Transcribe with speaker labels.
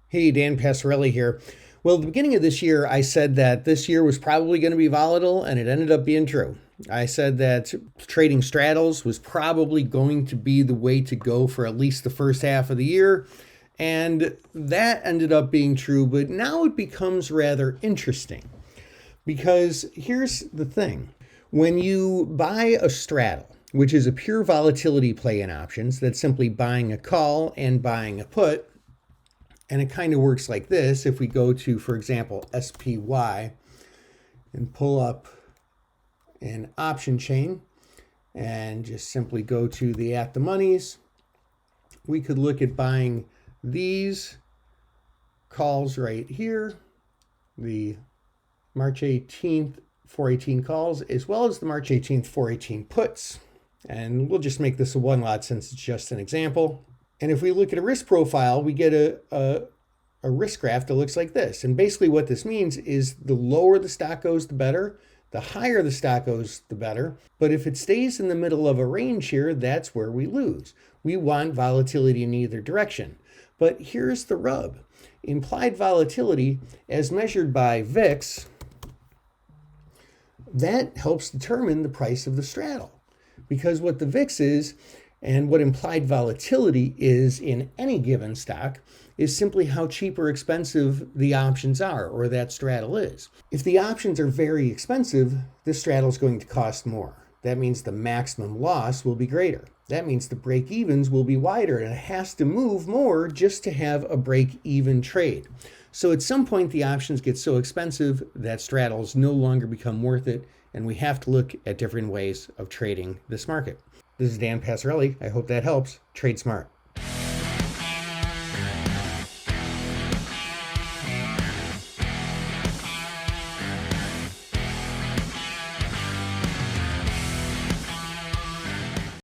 Speaker 1: Hey, Dan Passarelli here. Well, at the beginning of this year, I said that this year was probably going to be volatile, and it ended up being true. I said that trading straddles was probably going to be the way to go for at least the first half of the year, and that ended up being true, but now it becomes rather interesting because here's the thing. When you buy a straddle, which is a pure volatility play in options, that's simply buying a call and buying a put, and it kind of works like this. If we go to, for example, SPY and pull up an option chain and just simply go to the at the monies, we could look at buying these calls right here, the March 18th 418 calls, as well as the March 18th 418 puts. And we'll just make this a one lot since it's just an example. And if we look at a risk profile, we get a risk graph that looks like this. And basically what this means is the lower the stock goes, the better. The higher the stock goes, the better. But if it stays in the middle of a range here, that's where we lose. We want volatility in either direction. But here's the rub. Implied volatility, as measured by VIX, that helps determine the price of the straddle. Because what the VIX is, and what implied volatility is in any given stock, is simply how cheap or expensive the options are, or that straddle is. If the options are very expensive, the straddle is going to cost more. That means the maximum loss will be greater. That means the break-evens will be wider, and it has to move more just to have a break-even trade. So at some point, the options get so expensive that straddles no longer become worth it, and we have to look at different ways of trading this market. This is Dan Passarelli. I hope that helps. Trade smart.